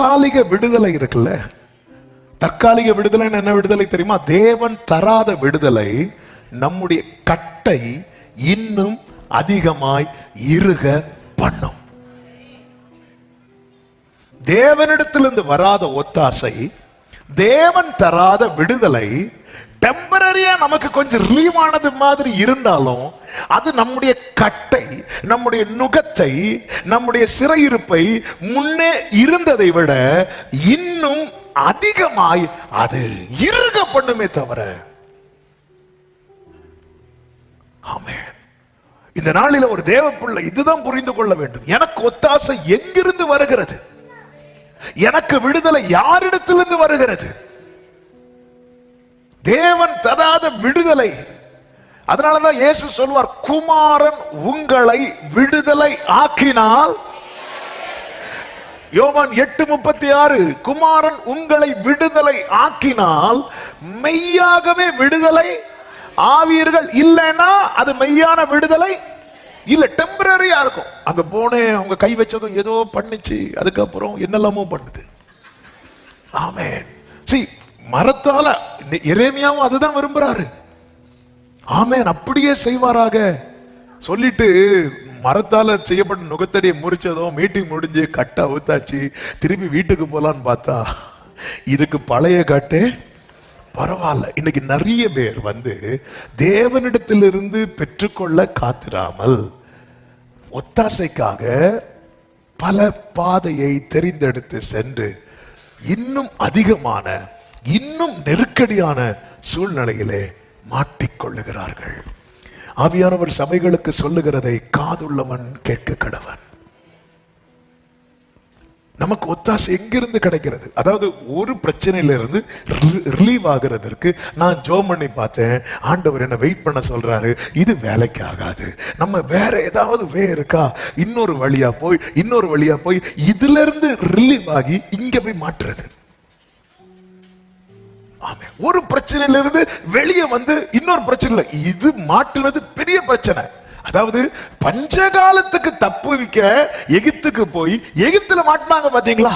தற்காலிக விடுதலை இருக்குல்ல, தற்காலிக விடுதலை என்ன விடுதலை தெரியுமா? தேவன் தராத விடுதலை நம்முடைய கட்டை இன்னும் அதிகமாய் இறுக பண்ணும். தேவனிடத்திலிருந்து வராத ஒத்தாசை, தேவன் தராத விடுதலை டெம்பரரியா நமக்கு கொஞ்சம் ரிலீவ் ஆனது மாதிரி இருந்தாலும் அது நம்முடைய கட்டை, நம்முடைய நுகத்தை, நம்முடைய சிறையிருப்பை முன்னே இருந்ததை விட இன்னும் அதிகமாய் அது இறுக பண்ணுமே தவிர. ஆமென். இந்த நாளில ஒரு தேவ பிள்ளை இதுதான் புரிந்து கொள்ள வேண்டும். எனக்கு ஒத்தாசை எங்கிருந்து வருகிறது? எனக்கு விடுதலை யாரிடத்திலிருந்து வருகிறது? தேவன் தராத விடுதலை. அதனாலதான் இயேசு சொல்வார், குமாரன் உங்களை விடுதலை ஆக்கினால், யோவான் 8:36, குமாரன் உங்களை விடுதலை ஆக்கினால் மெய்யாகவே விடுதலை ஆவீர்கள். இல்லைன்னா அது மெய்யான விடுதலை இல்ல, டெம்பரரியா இருக்கும். அங்க போனேன், அவங்க கை வச்சதும் ஏதோ பண்ணிச்சு, அதுக்கப்புறம் என்னெல்லாமோ பண்ணுது. ஆமென். See, மரத்தால எரேமியாவும் அதுதான் விரும்புறாரு. ஆமென். அப்படியே செய்வாராக சொல்லிட்டு மரத்தால செய்யப்பட்ட நுகத்தடியை முறிச்சதும் மீட்டிங் முடிஞ்சு கட்ட அவுத்தாச்சு, திரும்பி வீட்டுக்கு போலான்னு பார்த்தா இதுக்கு பழைய கட்டே பரவாயில்ல. இன்னைக்கு நிறைய பேர் தேவனிடத்திலிருந்து பெற்றுக்கொள்ள காத்திராமல் ஒத்தாசைக்காக பல பாதையை தெரிந்தெடுத்து சென்று இன்னும் அதிகமான, இன்னும் நெருக்கடியான சூழ்நிலையிலே மாட்டிக்கொள்ளுகிறார்கள். ஆவியானவர் சபைகளுக்கு சொல்லுகிறதை காதுள்ளவன் கேட்க கடவன். நமக்கு ஒத்தாசை எங்கிருந்து கிடைக்கிறது? அதாவது ஒரு பிரச்சனையில இருந்து ரிலீவ் ஆகிறதுக்கு நான் ஜோம் பண்ணி பார்த்தேன், ஆண்டவர் என்ன வெயிட் பண்ண சொல்றாரு, இது வேலைக்கு ஆகாது, நம்ம வேற ஏதாவது இருக்கா, இன்னொரு வழியா போய் இதுல இருந்து ரிலீவ் ஆகி இங்க போய் மாற்றுறது. ஒரு பிரச்சனையில இருந்து வெளியே இன்னொரு பிரச்சனை, இது மாற்றுறது பெரிய பிரச்சனை. அதாவது பஞ்சகாலத்துக்கு தப்புவிக்க எகிப்துக்கு போய் எகிப்துல மாட்டினாங்க பாத்தீங்களா?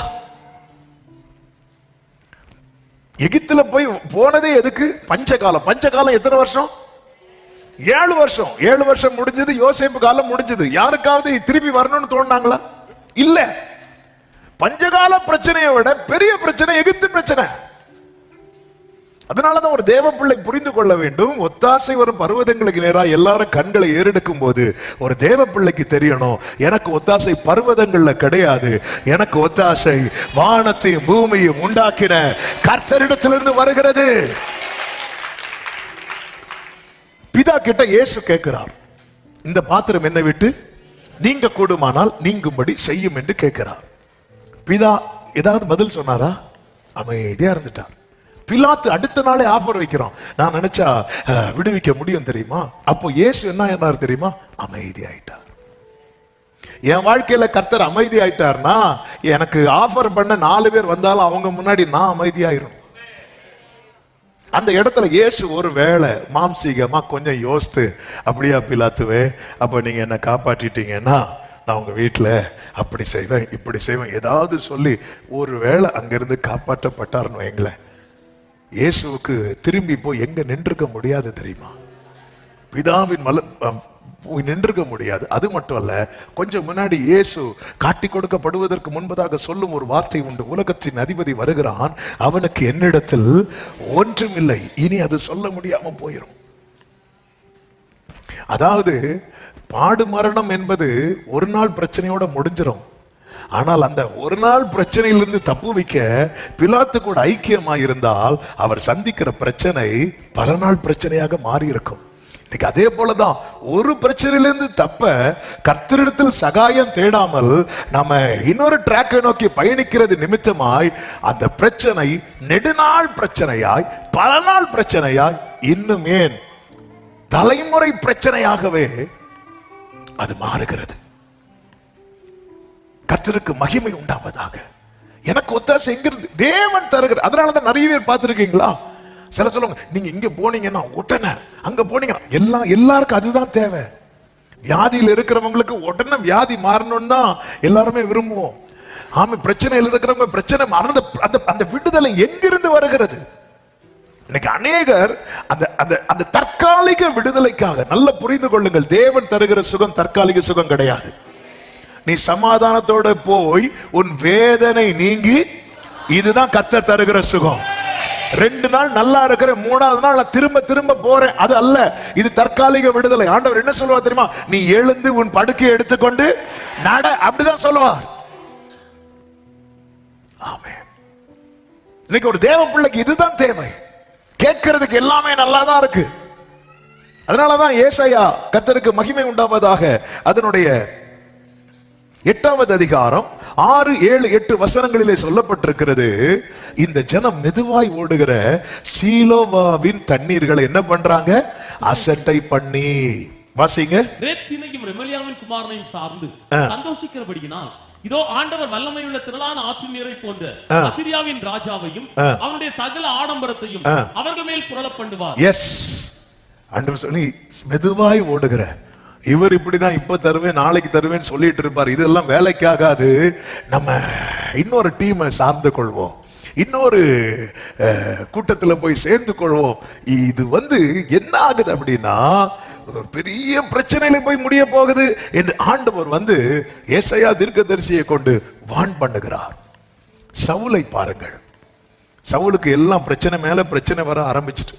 எகிப்துல போய் போனதே எதுக்கு? பஞ்சகாலம். பஞ்சகாலம் எத்தனை வருஷம்? 7 வருஷம். 7 வருஷம் முடிஞ்சது, யோசேப்பு காலம் முடிஞ்சது. யாருக்காவது திருப்பி வரணும்னு தோணுனாங்களா? இல்ல. பஞ்சகால பிரச்சனையை விட பெரிய பிரச்சனை எகிப்து பிரச்சனை. அதனாலதான் ஒரு தேவ பிள்ளை புரிந்து கொள்ள வேண்டும், ஒத்தாசை வரும் பர்வதங்களுக்கு நேராக எல்லாரும் கண்களை ஏறெடுக்கும் போது ஒரு தேவ பிள்ளைக்கு தெரியணும், எனக்கு ஒத்தாசை பர்வதங்கள்ல கிடையாது, எனக்கு ஒத்தாசை வானத்தையும் பூமியையும் உண்டாக்கின கர்த்தரிடத்திலிருந்து வருகிறது. பிதா கிட்ட இயேசு கேட்கிறார், இந்த பாத்திரம் என்னை விட்டு நீங்க கூடுமானால் நீங்கும்படி செய்யும் என்று கேட்கிறார். பிதா ஏதாவது பதில் சொன்னாரா? அமைதியா இருந்துட்டார். பிலாத்து அடுத்த நாளே ஆஃபர் வைக்கிறான், நான் நினைச்சா விடுவிக்க முடியும் தெரியுமா? அப்போ இயேசு என்ன தெரியுமா? அமைதி ஆயிட்டார். என் வாழ்க்கையில கர்த்தர் அமைதி ஆயிட்டார்னா எனக்கு ஆஃபர் பண்ண 4 பேர் வந்தாலும் அவங்க முன்னாடி நான் அமைதியாயிரும். அந்த இடத்துல இயேசு ஒரு வேளை மாம்சீகமா கொஞ்சம் யோசித்து, அப்படியா பிலாத்துவே, அப்ப நீங்க என்ன காப்பாற்றிட்டீங்கன்னா நான் உங்க வீட்டுல அப்படி செய்வேன் இப்படி செய்வேன் ஏதாவது சொல்லி ஒரு வேளை அங்கிருந்து காப்பாற்றப்பட்டார்னு வைங்களேன், இயேசுவுக்கு திரும்பி போய் எங்க நின்றுக்க முடியாது தெரியுமா? பிதாவின் போய் நின்றுக்க முடியாது. அது மட்டும் அல்ல, கொஞ்சம் முன்னாடி இயேசு காட்டி கொடுக்கப்படுவதற்கு முன்பதாக சொல்லும் ஒரு வார்த்தை உண்டு, உலகத்தின் அதிபதி வருகிறான், அவனுக்கு என்னிடத்தில் ஒன்றும் இல்லை. இனி அது சொல்ல முடியாம போயிடும். அதாவது பாடு மரணம் என்பது ஒரு நாள் பிரச்சனையோட முடிஞ்சிடும். ஆனால் அந்த ஒரு நாள் பிரச்சனையிலிருந்து தப்பு வைக்க பிலாத்து கூட ஐக்கியமாக இருந்தால் அவர் சந்திக்கிற பிரச்சனை பல நாள் பிரச்சனையாக மாறி இருக்கும். இன்னைக்கு அதே போலதான் ஒரு பிரச்சனையிலிருந்து தப்ப கர்த்தரிடத்தில் சகாயம் தேடாமல் நாம இன்னொரு டிராக்கை நோக்கி பயணிக்கிறது நிமித்தமாய் அந்த பிரச்சனை நெடுநாள் பிரச்சனையாய், பல நாள் பிரச்சனையாய், இன்னும் ஏன் தலைமுறை பிரச்சனையாகவே அது மாறுகிறது. கர்த்தருக்கு மகிமை உண்டாவதாக. எனக்கு ஒத்தாசை எங்கிருந்து? தேவன் தருகிறார். அதனாலதான் நிறைய பேர் பார்த்திருக்கீங்களா, சில சொல்லுவாங்க, நீங்க இங்க போனீங்கன்னா உடனே, அங்க போனீங்கன்னா எல்லாருக்கும் அதுதான் தேவை. வியாதியில் இருக்கிறவங்களுக்கு உடனே வியாதி மாறணும்னு தான் எல்லாருமே விரும்புவோம். ஆமா, பிரச்சனையில் இருக்கிறவங்க பிரச்சனை அந்த விடுதலை எங்கிருந்து வருகிறது? இன்னைக்கு அநேகர் அந்த தற்காலிக விடுதலைக்காக, நல்ல புரிந்து கொள்ளுங்கள், தேவன் தருகிற சுகம் தற்காலிக சுகம் கிடையாது. நீ சமாதானத்தோட போய் உன் வேதனை நீங்கி, இதுதான் கர்த்தர் தருகிற சுகம். 2 நாள் நல்லா இருக்கிற, 3வது நாள் நான் திரும்ப திரும்ப போறேன், அது அல்ல. இது தற்காலிக விடுதலை. ஆண்டவர் என்ன சொல்லுவார் தெரியுமா? நீ எழுந்து உன் படுக்கையை எடுத்துக்கொண்டு நட, அப்படிதான் சொல்லுவார். ஆமென். இன்னைக்கு ஒரு தேவ பிள்ளைக்கு இதுதான் தேவை. கேட்கிறதுக்கு எல்லாமே நல்லாதான் இருக்கு. அதனாலதான் ஏசாயா, கர்த்தருக்கு மகிமை உண்டாவதாக, அதனுடைய 8வது அதிகாரம் 6, 7, 8 வசனங்களிலே சொல்லப்பட்டிருக்கிறது, இந்த ஜனம் மெதுவாய் ஓடுகிற சீலோவாவின் தண்ணீர்களை என்ன பண்றாங்க? அசட்டை பண்ணி. வாசிங்க. ரேத்சீனையும் ரெமலியாவின் குமாரனையும் சார்ந்து சந்தோஷிக்கிறபடியினால், இதோ ஆண்டவர் வல்லமையுள்ள திரளான ஆற்று நீரை போன்ற அசிரியாவின் ராஜாவையும் அவனுடைய சகல ஆடம்பரத்தையும் அவர்கள் மேல் புரள பண்ணுவார். எஸ், ஆண்டவர் சொல்லி மெதுவாய் ஓடுகிற இவர் இப்படிதான், இப்ப தருவேன் நாளைக்கு தருவேன்னு சொல்லிட்டு இருப்பார். இதெல்லாம் வேலைக்காகாது. நம்ம இன்னொரு டீமை சார்ந்து கொள்வோம், இன்னொரு கூட்டத்தில் போய் சேர்ந்து கொள்வோம். இது என்ன ஆகுது அப்படின்னா, ஒரு பெரிய பிரச்சனையில போய் முடிய போகுது என்று ஆண்டவர் ஏசாயா தீர்க்கதரிசியை கொண்டு வான் பண்ணுகிறார். சவுலை பாருங்கள், சவுலுக்கு எல்லாம் பிரச்சனை மேல பிரச்சனை வர ஆரம்பிச்சிட்டு,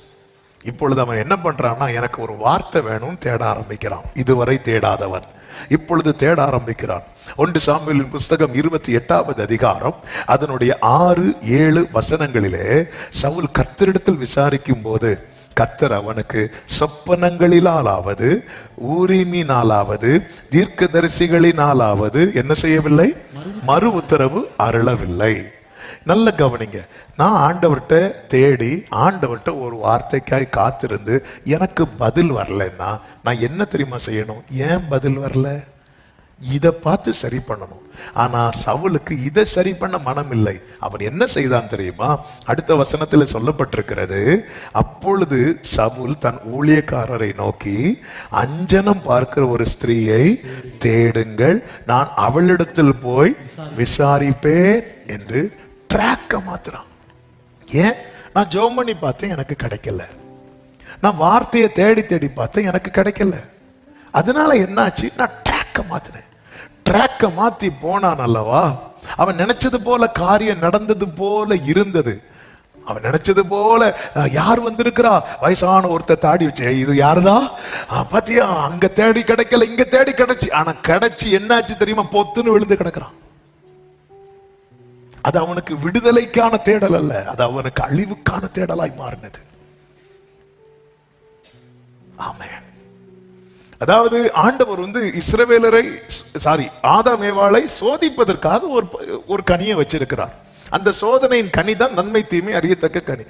இப்பொழுது அவன் என்ன பண்றான்னா, எனக்கு ஒரு வார்த்தை வேணும்னு தேட ஆரம்பிக்கிறான். இதுவரை தேடாதவன் இப்பொழுது தேட ஆரம்பிக்கிறான். 1 சாமுவேலின் புஸ்தகம் 28வது அதிகாரம் அதனுடைய 6, 7 வசனங்களிலே சவுல் கர்த்தரிடத்தில் விசாரிக்கும் போது, கர்த்தர் அவனுக்கு சொப்பனங்களிலாவது ஊரிமினாலாவது தீர்க்கதரிசிகளினாலாவது என்ன செய்யவில்லை? மறு உத்தரவு அருளவில்லை. நல்ல கவனிங்க. நான் ஆண்டவர்கிட்ட தேடி, ஆண்டவர்கிட்ட ஒரு வார்த்தைக்காய் காத்திருந்து எனக்கு பதில் வரலன்னா நான் என்ன தெரியுமா செய்யணும்? ஏன் பதில் வரல? இதை பார்த்து சரி பண்ணணும். ஆனா சவுலுக்கு இதை சரி பண்ண மனம் இல்லை. அவன் என்ன செய்தான் தெரியுமா? அடுத்த வசனத்தில் சொல்லப்பட்டிருக்கிறது, அப்பொழுது சவுல் தன் ஊழியக்காரரை நோக்கி, அஞ்சனம் பார்க்கிற ஒரு ஸ்திரீயை தேடுங்கள், நான் அவளிடத்தில் போய் விசாரிப்பேன் என்று ட்ராக்க மாத்துறான். ஏன்? நான் ஜெபம் பண்ணி பார்த்தேன், எனக்கு கிடைக்கல. நான் வார்த்தையை தேடி தேடி பார்த்தேன், எனக்கு கிடைக்கல. அதனால என்னாச்சு? நான் ட்ராக்க மாத்தினேன். ட்ராக்க மாத்தி போனான் அல்லவா, அவன் நினைச்சது போல காரியம் நடந்தது போல இருந்தது. அவன் நினைச்சது போல, யார் வந்திருக்கிறா? வயசான ஒருத்தர் தாடி வச்சு, இது யாருதான் பாத்தியா, அங்க தேடி கிடைக்கல, இங்க தேடி கிடைச்சி. ஆனா கிடைச்சி என்னாச்சு தெரியுமா? பொத்துன்னு விழுந்து கிடக்குறான். அது அவனுக்கு விடுதலைக்கான தேடல் அல்ல, அது அவனுக்கு அழிவுக்கான தேடலாய் மாறினது. ஆமென். அதாவது ஆண்டவர் இஸ்ரவேலரை, ஆதாம் ஏவாளை சோதிப்பதற்காக ஒரு கனியை வச்சிருக்கிறார். அந்த சோதனையின் கனி தான் நன்மை தீமை அறியத்தக்க கனி.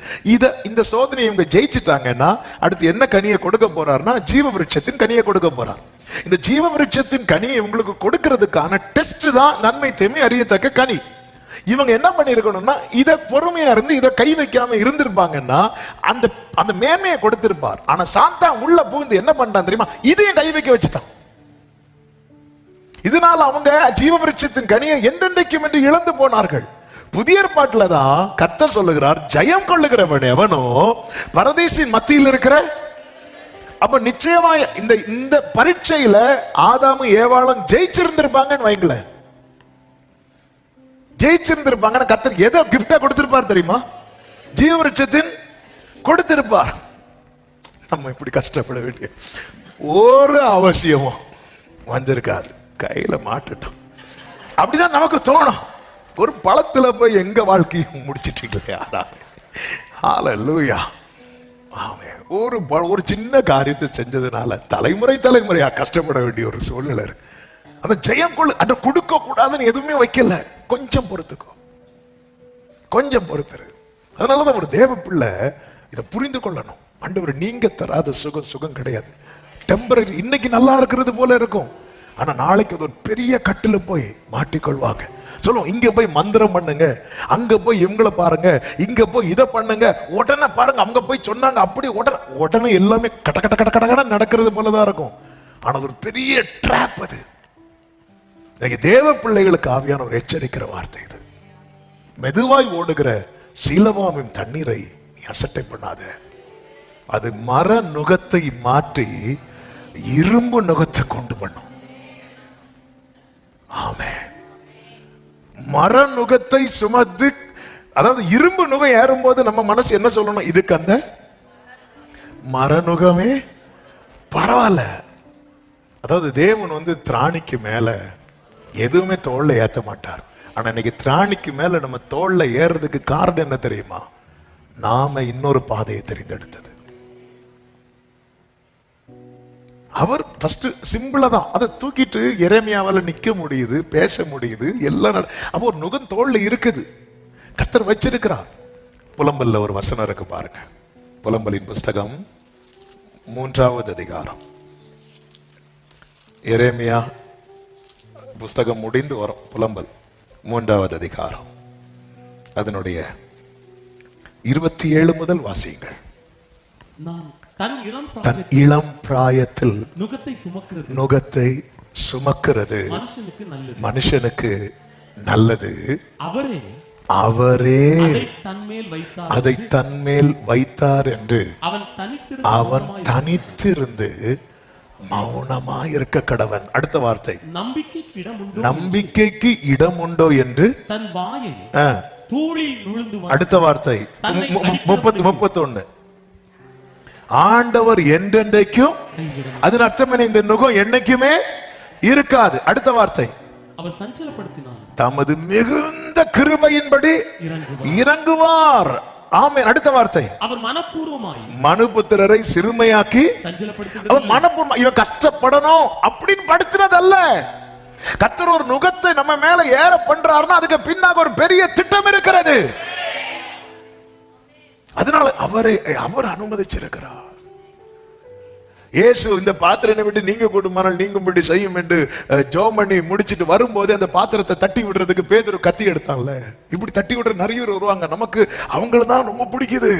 இந்த சோதனையை இவங்க ஜெயிச்சுட்டாங்கன்னா அடுத்து என்ன கனியை கொடுக்க போறாருன்னா, ஜீவ விருட்சத்தின் கனியை கொடுக்க போறார். இந்த ஜீவ விருட்சத்தின் கனியை உங்களுக்கு கொடுக்கிறதுக்கான டெஸ்ட் தான் நன்மை தீமை அறியத்தக்க கனி. இவங்க என்ன பண்ணிருக்கணும்னா, இதை பொறுமையா இருந்து இதை கை வைக்காம இருந்திருப்பாங்கன்னா அந்த மேன்மையை கொடுத்திருப்பார். ஆனா சாந்தா உள்ள புகுந்து என்ன பண்றான் தெரியுமா? இதையும் கை வைக்க வச்சுட்டான். இதனால அவங்க ஜீவ விருட்சத்தின் கனியை என்றென்றைக்கும் என்று இழந்து போனார்கள். புதிய ஏற்பாட்டுல தான் கர்த்தர் சொல்லுகிறார், ஜெயம் கொள்ளுகிறவன் எவனோ பரதேசின் மத்தியில் இருக்கிற. அப்ப நிச்சயமா இந்த பரீட்சையில ஆதாமும் ஏவாளும் ஜெயிச்சிருந்திருப்பாங்கன்னு வைங்களேன். ஜெயிச்சிருந்திருப்பாங்க. கர்த்தர் எதை கிஃப்டா கொடுத்திருப்பார் தெரியுமா? ஜீவவிருட்சத்தின் கொடுத்திருப்பார். நம்ம இப்படி கஷ்டப்பட வேண்டிய ஒரு அவசியமும் வந்திருக்காரு. கையில மாட்டுட்டோம். அப்படிதான் நமக்கு தோணும். ஒரு பழத்துல போய் எங்க வாழ்க்கையை முடிச்சிட்டீங்களே. ஹல்லேலூயா. ஆமென். ஒரு சின்ன காரியத்தை செஞ்சதுனால தலைமுறையா கஷ்டப்பட வேண்டிய ஒரு சூழ்நிலை இருக்கு. அந்த ஜெயம் கொடுக்க கூடாதுன்னு எதுவுமே வைக்கல. கொஞ்சம் பொறுத்துக்கோ, கொஞ்சம் பொறுத்துரு. அதனாலதான் ஒரு தேவ பிள்ளை இதை புரிந்து கொள்ளணும். ஆண்டவர் நீங்க தராத சுகம் கிடையாது. டெம்பரரி. இன்னைக்கு நல்லா இருக்கிறது போல இருக்கும், ஆனா நாளைக்கு அது ஒரு பெரிய கட்டுல போய் மாட்டிக்கொள்வாங்க. சொல்லுவோம், இங்க போய் மந்திரம் பண்ணுங்க, அங்க போய் இவங்களை பாருங்க, இங்க போய் இதை பண்ணுங்க, உடனே பாருங்க அவங்க போய் சொன்னாங்க, அப்படி உடனே எல்லாமே கட கட கட கட நடக்கிறது போலதான் இருக்கும். ஆனா அது ஒரு பெரிய ட்ராப். அது தேவ பிள்ளைகளுக்கு ஆவியானவர் எச்சரிக்கிற வார்த்தை இது. மெதுவாய் ஓடுகிற சீலவாமின் தண்ணீரை நீ அசட்டை பண்ணாத. அது மர நுகத்தை மாற்றி இரும்பு நுகத்தை கொண்டு பண்ணும். ஆமென். மர நுகத்தை சுமந்து, அதாவது இரும்பு நுகம் ஏறும்போது நம்ம மனசு என்ன சொல்லணும்? இதுக்கு அந்த மரநுகமே பரவாயில்ல. அதாவது தேவன் திராணிக்கு மேல எதுவுமே தோல்ல ஏத்த மாட்டார். ஆனா இன்னைக்கு திராணிக்கு மேல நம்ம தோல்ல ஏறதுக்கு காரணம் என்ன தெரியுமா? நாம இன்னொரு பாதையை தெரிந்தெடுத்தது. அவர் ஃபர்ஸ்ட் சிம்பிளா தான் அதை தூக்கிட்டு எரேமியாவால நிக்க முடியுது, பேச முடியுது, எல்லாம். அப்போ ஒரு நுகம் தோல்ல இருக்குது, கர்த்தர் வச்சிருக்கிறார். புலம்பல்ல ஒரு வசனம் இருக்கு பாருங்க. புலம்பலின் புஸ்தகம் 3வது அதிகாரம். எரேமியா புஸ்தகம் முடிந்து வரும். புலம்பல் 3வது அதிகாரம், அதனுடைய 27 முதல் வாசியுங்கள். தன் இளம் பிராயத்தில் நுகத்தை சுமக்கிறது மனுஷனுக்கு நல்லது. அவரே அதை தன்மேல் வைத்தார் என்று அவன் தனித்திருந்து மௌனமாய் இருக்க கடவன். அடுத்த வார்த்தை, நம்பிக்கைக்கு இடம் உண்டோ என்று தன் வாயை தூளில் விழுந்து. அடுத்த வார்த்தை 31. ஆண்டவர் என்றென்றைக்கும், அதன் அர்த்தம் என்ன? இந்த நுகம் என்னைக்குமே இருக்காது. அடுத்த வார்த்தை, அவர் சஞ்சலப்படுத்தினார், தமது மிகுந்த கிருபையின்படி இறங்குவார். ஆமென். அடுத்த வார்த்தை, அவர் மனப்பூர்வமாய் மனுபுத்திரரை சிறுமையாக்கி சஞ்சலப்படுத்துகிறார். அவர் மனப்பூர்வமா, இவன் கஷ்டப்படணும் அப்படின்னு படுத்துறதல்ல. கர்த்தர் ஒரு நுகத்தை நம்ம மேல ஏற பண்றாருன்னா அதுக்கு பின்னாக ஒரு பெரிய திட்டம் இருக்கிறது. அதனால அவர் அனுமதிச்சிருக்கிறார். இயேசு இந்த பாத்திரத்தை விட்டு நீங்க கூடுமானால் நீங்கும்படி செய்யும் என்று ஜெபம் பண்ணி முடிச்சிட்டு வரும்போது அந்த பாத்திரத்தை தட்டி விடுறதுக்கு பேதுரு கத்தி எடுத்தான்ல. இப்படி தட்டி விடுற நிறைய பேர் வருவாங்க. நமக்கு அவங்கள தான் ரொம்ப பிடிக்குது.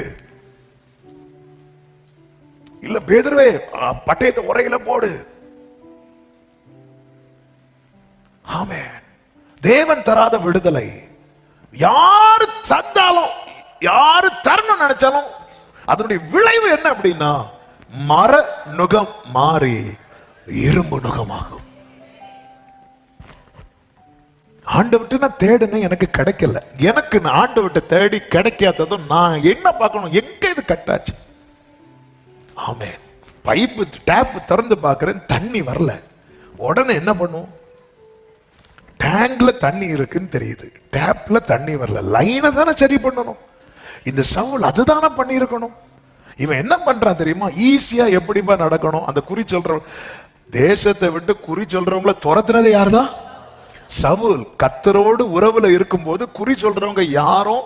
இல்ல பேதுருவே, பட்டயத்தை உரையில போடு. ஆமென். தேவன் தராத விடுதலை யாரு தந்தாலும், யாரு தரணும் நினைச்சாலும் அதனுடைய விளைவு என்ன அப்படின்னா, மர நுகம் மாறி இரும்பு நுகமாகும். ஆண்டவர்கிட்ட நான் தேடினேன், எனக்கு கிடைக்கல. எனக்கு நான் ஆண்டவர்கிட்ட தேடி கிடைக்காததும் நான் என்ன பார்க்கணும்? எங்க இது கட்டாச்சு? ஆமென். பைப்பு டேப் திறந்து பார்க்கிறேன், தண்ணி வரல. உடனே என்ன பண்ணும்? டேங்க்ல தண்ணி இருக்குன்னு தெரியுது, டேப்ல தண்ணி வரல. லைனை தானே சரி பண்ணணும். இந்த சவுல் அதுதானே பண்ணி இருக்கணும். இவன் என்ன பண்றான் தெரியுமா? ஈஸியா எப்படிப்பா நடக்கணும்? அந்த குறி சொல்ற தேசத்தை விட்டு குறி சொல்றவங்கள துரத்துனது யாருதான்? சவுல். கர்த்தரோடு உறவுல இருக்கும்போது குறி சொல்றவங்க யாரும்,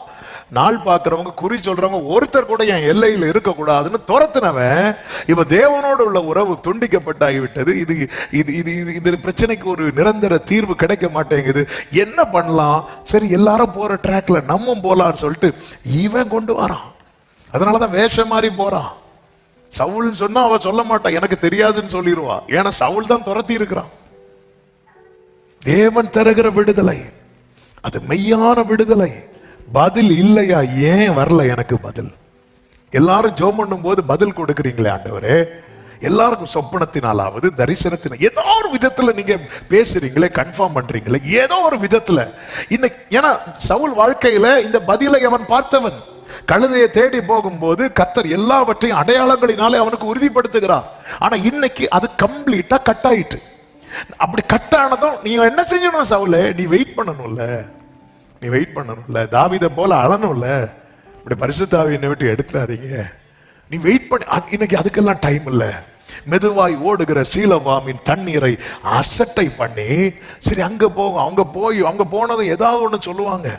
நாள் பார்க்கிறவங்க, குறி சொல்றவங்க ஒருத்தர் கூட என் எல்லையில் இருக்க கூடாதுன்னு துரத்துனவன் இப்ப தேவனோடு உள்ள உறவு துண்டிக்கப்பட்டாகிவிட்டது. இது இது இது இது பிரச்சனைக்கு ஒரு நிரந்தர தீர்வு கிடைக்க மாட்டேங்குது. என்ன பண்ணலாம்? சரி, எல்லாரும் போற ட்ராக்ல நம்ம போலான்னு சொல்லிட்டு இவன் கொண்டு வரான். அதனாலதான் வேஷம் மாறி போறான். சவுல்னு சொன்னா அவ சொல்ல மாட்டான், எனக்கு தெரியாதுன்னு சொல்லிடுவா. ஏன்னா சவுல் தான் துரத்தி இருக்கிறான். தேவன் தருகிற விடுதலை அது மெய்யான விடுதலை. பதில் இல்லையா? ஏன் வரல எனக்கு பதில்? எல்லாரும் ஜெபம் பண்ணும் போது பதில் கொடுக்குறீங்களே ஆண்டவரே. எல்லாருக்கும் சொப்பனத்தினாலாவது தரிசனத்தினால் ஏதோ ஒரு விதத்துல நீங்க பேசுறீங்களே, கன்ஃபார்ம் பண்றீங்களே ஏதோ ஒரு விதத்துல. இன்னைக்கு ஏன்னா சவுல் வாழ்க்கையில இந்த பதிலை அவன் பார்த்தவன். கழுதையை தேடி போகும்போது கர்த்தர் எல்லாவற்றையும் அடையாளங்களினாலே அவனுக்கு உறுதிப்படுத்துகிறார். ஆனா இன்னைக்கு அது கம்ப்ளீட்டா கட் ஆயிட்டு. அப்படி கட் ஆனதும் நீ என்ன செஞ்சணும்? சவுலே, நீ வெயிட் பண்ணணும்ல, நீ வெயிட் பண்ணணும்ல, தாவீதை போல அழணும்ல. இப்படி பரிசுத்த ஆவியை விட்டு எடுத்துறாதீங்க. நீ வெயிட் பண்ணி, இன்னைக்கு அதுக்கெல்லாம் டைம் இல்ல. மெதுவாய் ஓடுகிற சீலவாமின் தண்ணீரை அசட்டை பண்ணி, சரி அங்க போகும், அவங்க போய் அவங்க போனதும் ஏதாவது ஒண்ணு சொல்லுவாங்க.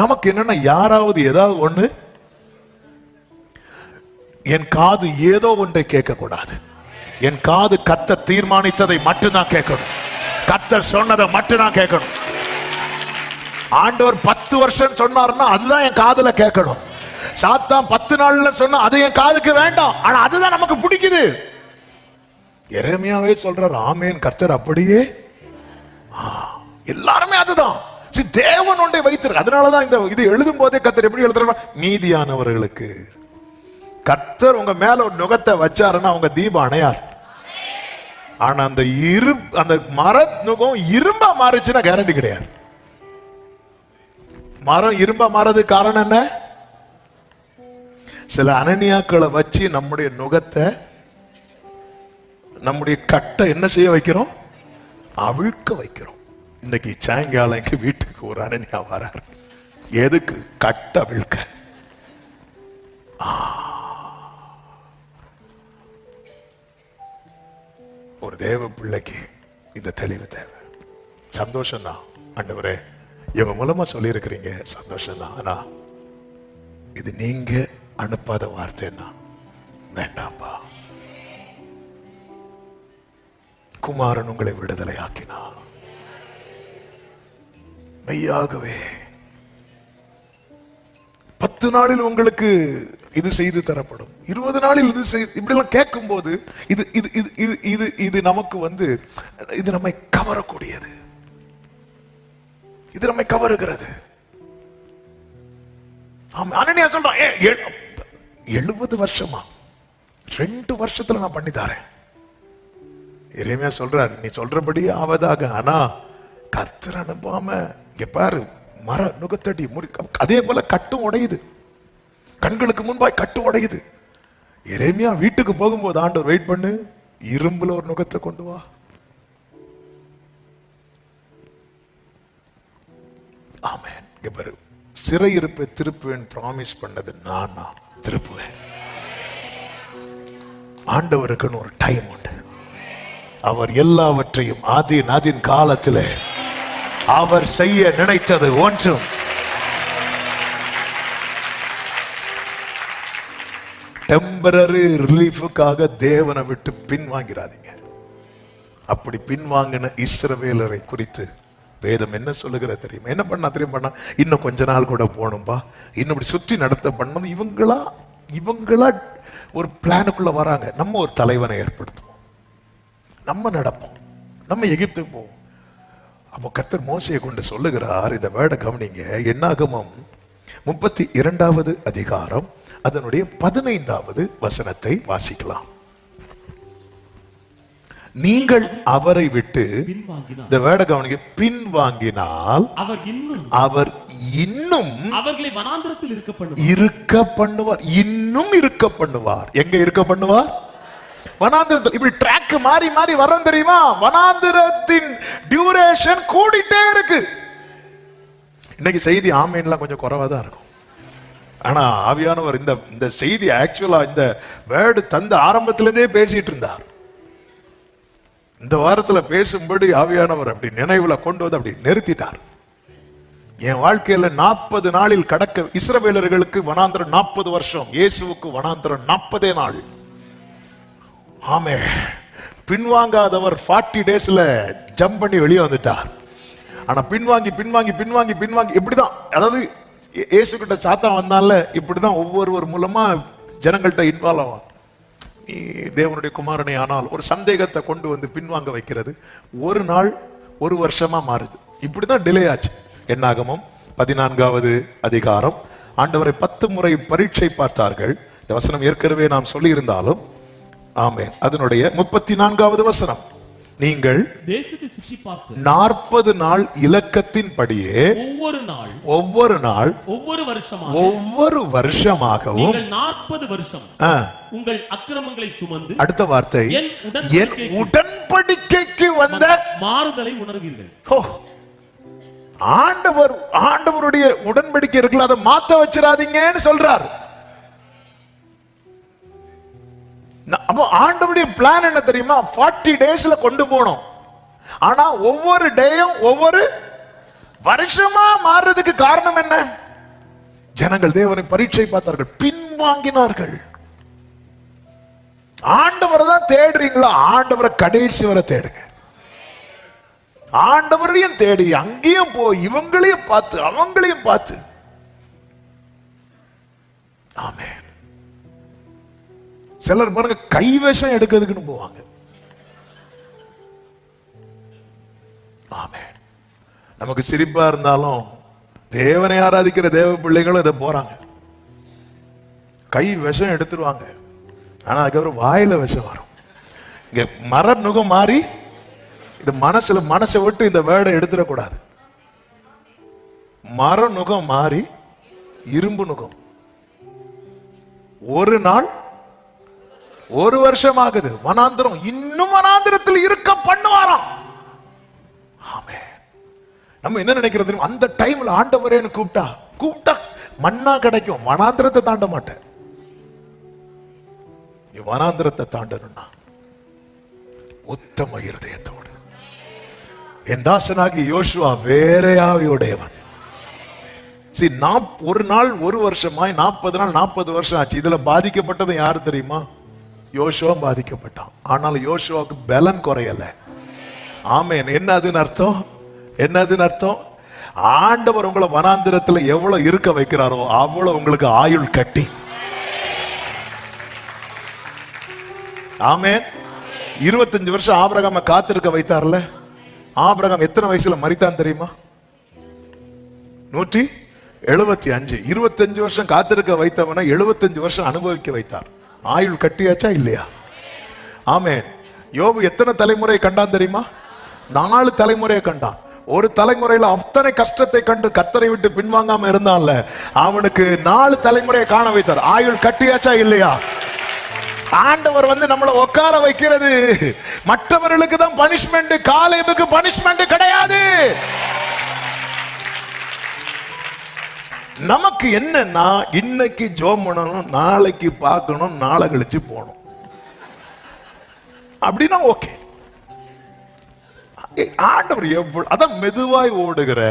நமக்கு என்னன்னா யாராவது ஏதாவது ஒண்ணு, என் காது ஏதோ ஒன்றை கேட்க கூடாது. என் காது கர்த்தர் தீர்மானித்ததை மட்டும்தான் கேட்கணும். கர்த்தர் சொன்னதை மட்டும்தான் கேட்கணும். ஆண்டவர் 10 வருஷம் சொன்னார்னா அதுதான் என் காதுல கேட்கணும். சாத்தான் 10 நாள்ல சொன்னா அது என் காதுக்கு வேண்டாம். ஆனா அதுதான் நமக்கு பிடிக்குது. எரேமியாவே சொல்றார், ஆமென், கர்த்தர் அப்படியே எல்லாருமே அதுதான். தேவன் ஒன்றை வைத்திருக்கு. அதனாலதான் இந்த இது எழுதும் போதே கர்த்தர் எப்படி எழுதுறாங்க, மீதியானவர்களுக்கு. கர்த்தர் உங்க மேல ஒரு நுகத்தை வச்சாருன்னா உங்க தீபம் அணையார். ஆனா அந்த மர நுகம் இரும்பா மாறுச்சுன்னா கேரண்டி கிடையாது. மரம் இரும்பா மாறது காரணம் என்ன? சில அனனியாக்களை வச்சு நம்முடைய நுகத்தை, நம்முடைய கட்டை என்ன செய்ய வைக்கிறோம், அவிழ்க்க வைக்கிறோம். இன்னைக்கு சாயங்காலம் எங்க வீட்டுக்கு ஒரு அனனியா வரார். எதுக்கு? கட்ட அவிழ்க்க. ஒரு தேவ பிள்ளைக்கு இந்த தெளிவு தேவை. சந்தோஷம்தான் ஆண்டவரே, இவங்க மூலமா சொல்லி இருக்கிறீங்க, சந்தோஷம்தான். ஆனா இது நீங்க அனுப்பாத வார்த்தைன்னா வேண்டாம்பா. குமாரன் உங்களை விடுதலை ஆக்கினார். மெய்யாகவே 10 நாளில் உங்களுக்கு இது செய்து தரப்படும், 20 நாளில் இது இப்படி எல்லாம் கேட்கும் போது இது இது இது இது இது இது நமக்கு இது நம்மை கவரக்கூடியது. இது நம்மை கவருகிறது. அனனியா சொல்றான், 70 வருஷமா 2 வருஷத்துல நான் பண்ணி தரேன். எரேமியா சொல்றாரு, நீ சொல்றபடி ஆவதாக. ஆனா கர்த்தர் அனுப்பாம இங்க பாரு, மர நுகத்தடி அதே போல கட்டும் உடையுது, கண்களுக்கு முன்பாய் கட்டு உடையுது. எரேமியா வீட்டுக்கு போகும்போது ஆண்டவர், வெயிட் பண்ணு, இரும்புல ஒரு நுகத்தை கொண்டு வா. ஆமென். இங்க பாரு, சிறையிருப்பை திருப்புவேன் ப்ராமிஸ் பண்ணது நான் திருப்புவேன். ஆண்டவருக்குன்னு ஒரு டைம் உண்டு. அவர் எல்லாவற்றையும் ஆதியின் காலத்தில் அவர் செய்ய நினைத்தது ஒன்றும் டெம்பரரி ரிலீஃபுக்காக தேவனை விட்டு பின்வாங்கிறாதீங்க. அப்படி பின்வாங்கின இஸ்ரவேலரை குறித்து வேதம் என்ன சொல்லுகிற தெரியுமா? என்ன பண்ணா இன்னும் கொஞ்ச நாள் கூட போகணும்பா, இன்னும் இப்படி சுற்றி நடத்த பண்ணணும். இவங்களா ஒரு பிளானுக்குள்ள வராங்க. நம்ம ஒரு தலைவனை ஏற்படுத்துவோம், நம்ம நடப்போம், நம்ம எகிப்துக்கு போவோம். அப்போ கர்த்தர் மோசையை கொண்டு சொல்லுகிறார், இந்த வேர்டை கவனிங்க. என்னாகமம் 32வது அதிகாரம் அதனுடைய 15வது வசனத்தை வாசிக்கலாம். நீங்கள் அவரை விட்டு, இந்த வேர்டை கவனிங்க, பின்வாங்கினால் அவர் இன்னும் அவர்களை வனாந்திரத்தில் இருக்க பண்ணுவார். இன்னும் இருக்க பண்ணுவார். எங்க இருக்க பண்ணுவார்? வனாந்திரத்தில். இப்படி ட்ராக் மாறி மாறி வரும் தெரியுமா? வனாந்திரத்தின் டியூரேஷன் கூடிட்டே இருக்கு. இன்னைக்கு செய்தி ஆமேன்லாம் கொஞ்சம் குறைவா தான் இருக்கும். ஆனா ஆவியானவர் இந்த செய்தி ஆக்சுவலா இந்த வேர்டு தந்த ஆரம்பத்திலிருந்தே பேசிட்டு இருந்தார். இந்த வாரத்துல பேசும்படி ஆவியானவர் அப்படி நினைவுல கொண்டு வந்து அப்படி நிறுத்திட்டார். என் வாழ்க்கையில 40 நாளில் கடக்க, இஸ்ரவேலர்களுக்கு வனாந்திரம் 40 வருஷம், இயேசுவுக்கு வனாந்திரம் 40 நாள். ஆமே, பின்வாங்காதவர் 40 டேஸ்ல ஜம்ப் பண்ணி வெளியே வந்துட்டார். ஆனா பின்வாங்கி பின்வாங்கி பின்வாங்கி பின்வாங்கி இப்படிதான், அதாவது இயேசு கிட்ட சாத்தான் வந்தால இப்படிதான் ஒவ்வொருவர் மூலமா ஜனங்கள்ட்ட இன்வால்வ் ஆவான். நீ தேவனுடைய குமாரனை ஆனால் ஒரு சந்தேகத்தை கொண்டு வந்து பின்வாங்க வைக்கிறது. ஒரு நாள் 1 வருஷமா மாறுது. இப்படிதான் டிலே ஆச்சு. என்னாகமம் 14வது அதிகாரம். ஆண்டவரை 10 முறை பரீட்சை பார்த்தார்கள். இந்த வசனம் ஏற்கனவே நாம் சொல்லி இருந்தாலும், ஆமென், அதனுடைய 34வது வசனம், நீங்கள் தேசத்தை சுற்றி பார்த்து 40 நாள் இலக்கத்தின் படியே ஒவ்வொரு நாள் ஒவ்வொரு வருஷமாகவும் 40 வருஷம் உங்கள் அக்கிரமங்களை சுமந்து, அடுத்த வார்த்தை, என் உடன்படிக்கைக்கு வந்த மாறுதலை உணர்வீர்கள். ஆண்டவருடைய உடன்படிக்கை இருக்குல்ல, அதை மாத்த வச்சிடாதீங்கன்னு சொல்றார். அப்போ ஆண்டவருடைய பிளான் என்ன தெரியுமா? 40 டேஸ்ல கொண்டு போனோம். ஆனா ஒவ்வொரு டேயும் ஒவ்வொரு வருஷமா மாறுறதுக்கு காரணம் என்ன? ஜனங்கள் தேவனை பரீட்சை பார்த்தார்கள், பின்வாங்கினார்கள். ஆண்டவரை தான் தேடுறீங்களா? ஆண்டவரை கடைசி வரை தேடுங்க. ஆண்டவரையும் தேடி அங்கேயும் போய் இவங்களையும் பார்த்து அவங்களையும் பார்த்து. ஆமென். சிலர் பாருங்க, கைவசம் எடுக்கிறதுக்குன்னு போவாங்க. ஆமென். நமக்கு சிரிப்பா இருந்தாலும் தேவனை ஆராதிக்கிற தேவ பிள்ளைகளும் இதை போறாங்க. கை விஷம் எடுத்துருவாங்க, ஆனா அதுக்கப்புறம் வாயில விஷம் வரும். இங்க மர நுகம் மாறி இது மனசை விட்டு இந்த வேர்டை எடுத்துடக்கூடாது. மர நுகம் மாறி இரும்பு நுகம். ஒரு நாள் ஒரு வருஷம் ஆகுது, வனாந்திரம் இன்னும் வனாந்திரத்தில் இருக்க பண்ணுவாராம். ஆமென். நம்ம என்ன நினைக்கிறது, அந்த டைம்ல ஆண்டவரேன்னு கூப்பிட்டா மண்ணா கிடைக்கும், வனாந்திரத்தை தாண்ட மாட்டேன். நீ வனாந்திரத்தை தாண்டணும்னா உத்தம இருதயத்தோடு. என் தாசனாகி யோசுவா வேறையாவியுடையவன். ஒரு நாள் ஒரு வருஷமாய் 40 நாள் 40 வருஷம் ஆச்சு. இதுல பாதிக்கப்பட்டது யாரு தெரியுமா? யோசுவா பாதிக்கப்பட்டான். ஆனால் யோசுவாவுக்கு பலன் குறையல. ஆமென். என்னதுன்னு அர்த்தம்? ஆண்டவர் உங்களை வனாந்திரத்துல எவ்வளவு இருக்க வைக்கிறாரோ அவ்வளவு உங்களுக்கு ஆயுள் கட்டி. ஆமென். 25 வருஷம் ஆபிரகாமை காத்திருக்க வைத்தார்ல. ஆபிரகாம் எத்தனை வயசுல மரித்தான் தெரியுமா? 175. 25 வருஷம் காத்திருக்க வைத்தவன 75 வருஷம் அனுபவிக்க வைத்தார். ஆயுள் கட்டியாச்சா இல்லையா? ஆமென். யோபு எத்தனை தலைமுறை கண்டான் தெரியுமா? 4 தலைமுறையை கண்டான். ஒரு தலைமுறையில அத்தனை கஷ்டத்தை கண்டு கத்தரை விட்டு பின்வாங்காம இருந்தான்ல, அவனுக்கு 4 தலைமுறையை காண வைத்தார். ஆயுள் கட்டியாச்சா இல்லையா? ஆண்டவர் நம்மளை உட்கார வைக்கிறது மற்றவர்களுக்கு தான் பனிஷ்மெண்ட், காலேபுக்கு பனிஷ்மெண்ட் கிடையாது. நமக்கு என்னன்னா, இன்னைக்கு ஜோம் பண்ணணும், நாளைக்கு பார்க்கணும், நாளை கழிச்சு போகணும் அப்படின்னா ஓகே. ஆண்டவர் எவ்வளவு அதான் மெதுவாய் ஓடுகிற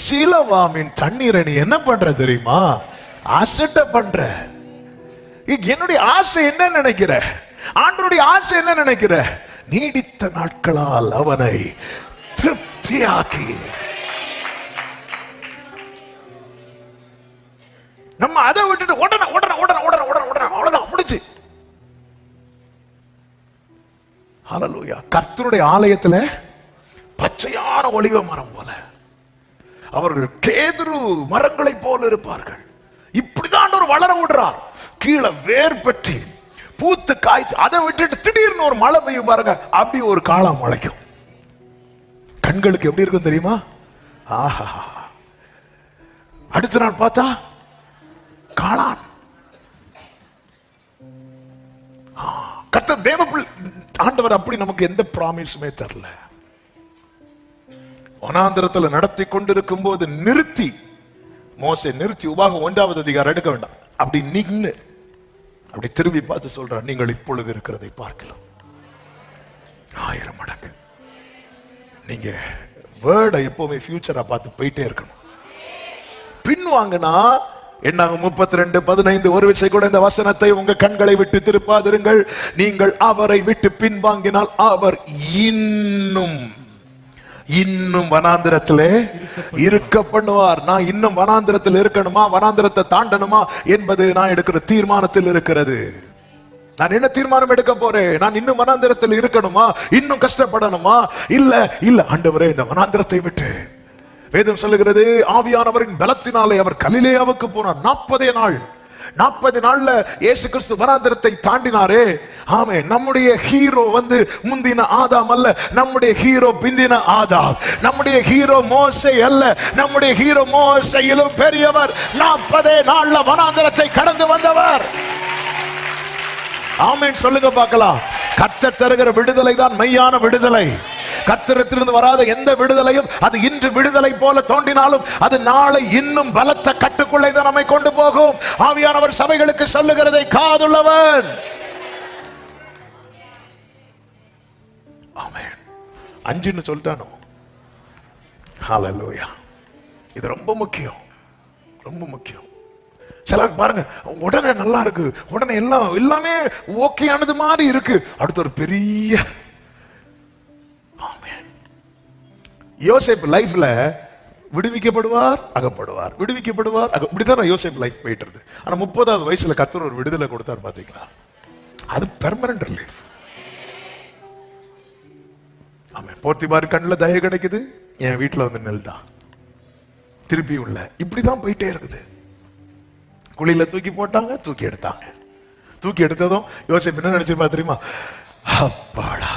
சீலவாமின் தண்ணீரை நீ என்ன பண்ற தெரியுமா? அசட்ட பண்ற. என்னுடைய ஆசை என்ன நினைக்கிற? ஆண்டவருடைய ஆசை என்ன நினைக்கிற? நீடித்த நாட்களால் அவனை திருப்தியாக்கி. நம்ம அதை விட்டுட்டு உடனே அவ்வளவுதான் முடிச்சு. ஹல்லேலூயா. கர்த்தருடைய ஆலயத்துல பச்சையான ஒலிவ மரம் போல அவர்கள் கேதுரு மரங்களை போல இருப்பார்கள். இப்படிதான் ஒரு வளர விடுறார். கீழே வேர் பற்றி பூத்து காய்ச்சி அதை விட்டுட்டு திடீர்னு ஒரு மழை பெய்யும் பாருங்க, அப்படி ஒரு காளான் முளைக்கும். கண்களுக்கு எப்படி இருக்கும் தெரியுமா? ஆஹா. அடுத்த நாள் பார்த்தா காளான். கர்த்தர் தேவ ஆண்டவர் அப்படி நமக்கு எந்த ப்ராமிஸுமே தரல. வனாந்திரத்தில் நடத்தி கொண்டிருக்கும் போது மோசே நிறுத்தி உபாகம் 1வது அதிகாரம் எடுக்க வேண்டாம், அப்படி நின்னு அப்படி திரும்பி பார்த்து சொல்றார், நீங்கள் இப்பொழுது இருக்கிறதை பார்க்கலாம் 1000 மடங்கு. நீங்க வேர்டை எப்பவுமே ஃபியூச்சரா பார்த்து போயிட்டே இருக்கணும். பின்வாங்கினா என்னாங்க 32:15 ஒரு விசை கூட இந்த வசனத்தை உங்க கண்களை விட்டு திருப்பாதிருங்கள். நீங்கள் அவரை விட்டு பின்வாங்கினால் அவர் இன்னும் வனாந்திரத்திலே இருக்க பண்ணுவார். நான் இன்னும் வனாந்திரத்தில் இருக்கணுமா, வனாந்திரத்தை தாண்டணுமா என்பது நான் எடுக்கிற தீர்மானத்தில் இருக்கிறது. நான் என்ன தீர்மானம் எடுக்க போறேன்? நான் இன்னும் வனாந்திரத்தில் இருக்கணுமா, இன்னும் கஷ்டப்படணுமா? இல்ல ஆண்டவரே, இந்த வனாந்திரத்தை விட்டு வேதம் சொல்லுகிறது, ஆவியானவரின் பலத்தினாலே அவர் கலிலேயாவுக்கு போனார். 40 நாள்ல இயேசு கிறிஸ்து வனாந்திரத்தை தாண்டினாரே. ஆமே. நம்முடைய ஹீரோ முந்தின ஆதாம் அல்ல, நம்முடைய ஹீரோ பிந்தின ஆதாம். நம்முடைய ஹீரோ மோசே அல்ல, நம்முடைய ஹீரோ மோசேயிலும் பெரியவர். 40 நாள்ல வனாந்திரத்தை கடந்து வந்தவர். ஆமென் சொல்லுங்க பார்க்கலாம். கர்த்தர் தருகிற விடுதலை தான் மெய்யான விடுதலை. கர்த்தரிடத்திலிருந்து வராத எந்த விடுதலையும் அது இன்று விடுதலை போல தோன்றினாலும் அது நாளை இன்னும் பலத்த கட்டுக்குள்ளே தான் நம்மை கொண்டு போகும். ஆவியானவர் சபைகளுக்கு சொல்லுகிறதை காதுள்ளவன். ஆமென். 5ன்னு சொல்லிட்டானோ. ஹல்லேலூயா. இது ரொம்ப முக்கியம், ரொம்ப முக்கியம். சிலருக்கு பாருங்க, உடனே நல்லா இருக்கு, உடனே எல்லாமே ஓகே ஆனது மாதிரி இருக்கு, அடுத்து ஒரு பெரிய யோசேப்பு லைஃப்ல விடுவிக்கப்படுவார், அகப்படுவார், விடுவிக்கப்படுவார், இப்படிதான் யோசேப்பு லைஃப் போயிட்டு இருக்கு. ஆனா 30வது வயசுல கர்த்தர் ஒரு விடுதலை கொடுத்தார் பாத்தீங்களா? அது பெர்மனன்ட் ரிலீஃப். ஆமா. போர்த்திபார் கண்ணுல தயை கிடைக்குது, என் வீட்டுல வந்து நெல்டா, திருப்பி உள்ள, இப்படிதான் போயிட்டே இருக்குது. குழியில தூக்கி போட்டாங்க, தூக்கி எடுத்தாங்க. தூக்கி எடுத்ததும் யோசேப்பு என்ன நினைச்சிருப்பா தெரியுமா? அப்பாடா.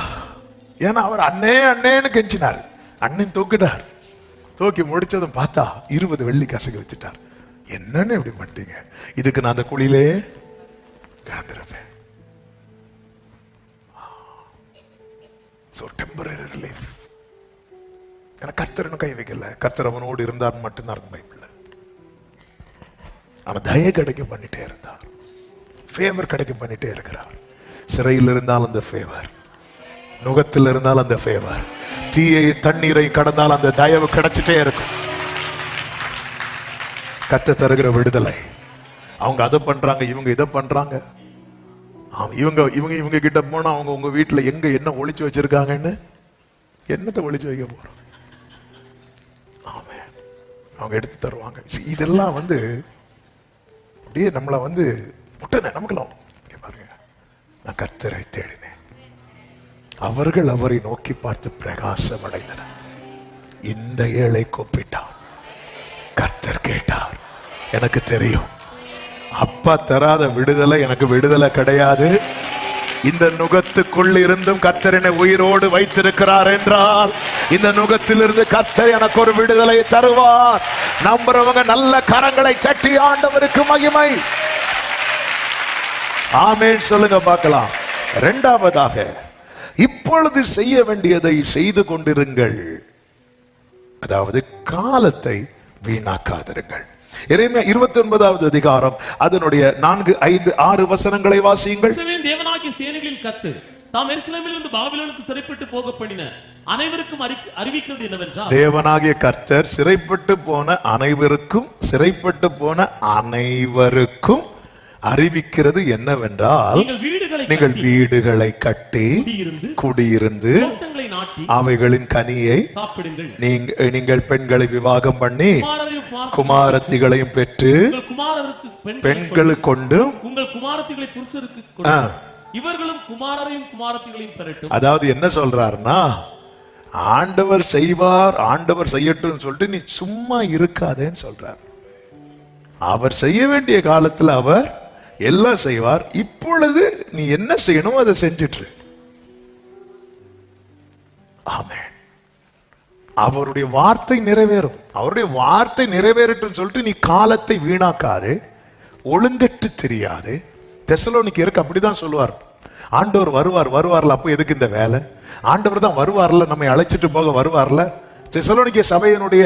ஏன்னா அவர் அண்ணே அண்ணேன்னு கெஞ்சினார். அண்ணன் தூக்கிட்டார். தூக்கி முடிச்சதும் பார்த்தா 20 வெள்ளி காசுக்கு வச்சுட்டார். என்னன்னு இப்படி பண்ணிட்டீங்க? இதுக்கு நான் அந்த குழியிலே கிடந்திருப்பேன். Temporary relief. கர்த்தர் கை வைக்கல. கர்த்தர் அவனோடு இருந்தார் மட்டும்தான் இருக்கும் பைபிள்ல. அவன் தயை கிடைக்க பண்ணிட்டே இருந்தார். ஃபேவர் கிடைக்க பண்ணிட்டே இருக்கிறார். சிறையில் இருந்தால் அந்த ஃபேவர், நுகத்தில் இருந்தால் அந்த ஃபேவர், தீயை தண்ணீரை கடந்தால் அந்த தயவு கிடைச்சிட்டே இருக்கும். கத்த தருகிற விடுதலை. அவங்க அதை பண்றாங்க, இவங்க இதை பண்றாங்க. இவங்க இவங்க இவங்க கிட்ட போனா அவங்க உங்க வீட்டுல எங்க என்ன ஒளிச்சு வச்சிருக்காங்கன்னு, என்னத்தை ஒளிச்சு வைக்க போறோம்? ஆமென். அவங்க எடுத்து தருவாங்க. இதெல்லாம் அப்படியே நம்மளை முட்டன நமக்குலாம் பாருங்க. நான் கர்த்தரை தேடினேன், அவர்கள் அவரை நோக்கி பார்த்து பிரகாசம் அடைந்தனர். இந்த ஏழை கூப்பிட்டான், கர்த்தர் கேட்டார். எனக்கு தெரியும், அப்பா தராத விடுதலை எனக்கு விடுதலை கிடையாது. இந்த நுகத்துக்குள் இருந்தும் கர்த்தர் என்னை உயிரோடு வைத்திருக்கிறார் என்றால், இந்த நுகத்திலிருந்து கர்த்தர் எனக்கு ஒரு விடுதலை தருவார். நம்புறவங்க நல்ல கரங்களை சட்டி ஆண்டவருக்கு மகிமை. ஆமென் சொல்லுங்க பார்க்கலாம். இரண்டாவதாக, இப்பொழுது செய்ய வேண்டியதை செய்து கொண்டிருங்கள். அதாவது காலத்தை வீணாக்காதிருங்கள். எரேமியா 29வது அதிகாரம் அதனுடைய 4, 5, 6 வசனங்களை வாசியுங்கள். தேவனாகிய சேனைகளின் கர்த்தர் தாம் எருசலேமிலிருந்து பாபிலோனுக்கு சிறைப்பட்டு போக பண்ணின அனைவருக்கும் அறிவிக்கிறது என்னவென்றால், தேவனாகிய கர்த்தர் சிறைப்பட்டு போன அனைவருக்கும் அறிவிக்கிறது என்னவென்றால், நீங்கள் வீடுகளை கட்டி குடியிருந்து அவைகளின் கனியை நீங்கள் பெண்களை விவாகம் பண்ணி குமாரத்திகளையும் பெற்று பெண்களுக்கு கொண்டு உங்கள் குமாரத்திகளை புருஷருக்கு இவர்களும் குமாரரையும் குமாரத்திகளையும் பெறட்டும். அதாவது என்ன சொல்றாருன்னா, ஆண்டவர் செய்வார், ஆண்டவர் செய்யட்டும் சொல்லிட்டு நீ சும்மா இருக்காதேன்னு சொல்றார். அவர் செய்ய வேண்டிய காலத்துல அவர் எல்லாம் செய்வார். இப்பொழுது நீ என்ன செய்யணும் அதை செஞ்சிட்டு. ஆமென். அவருடைய வார்த்தை நிறைவேறும். அவருடைய வார்த்தை நிறைவேறட்டும் சொல்லிட்டு நீ காலத்தை வீணாக்காது, ஒழுங்கற்று தெரியாது. தெசலோனிக்கேயருக்கு அப்படிதான் சொல்லுவார். ஆண்டவர் வருவார்ல, அப்போ எதுக்கு இந்த வேலை? ஆண்டவர் தான் வருவார்ல, நம்மை அழைச்சிட்டு போக வருவார்ல. தெசலோனிக்கே சபையினுடைய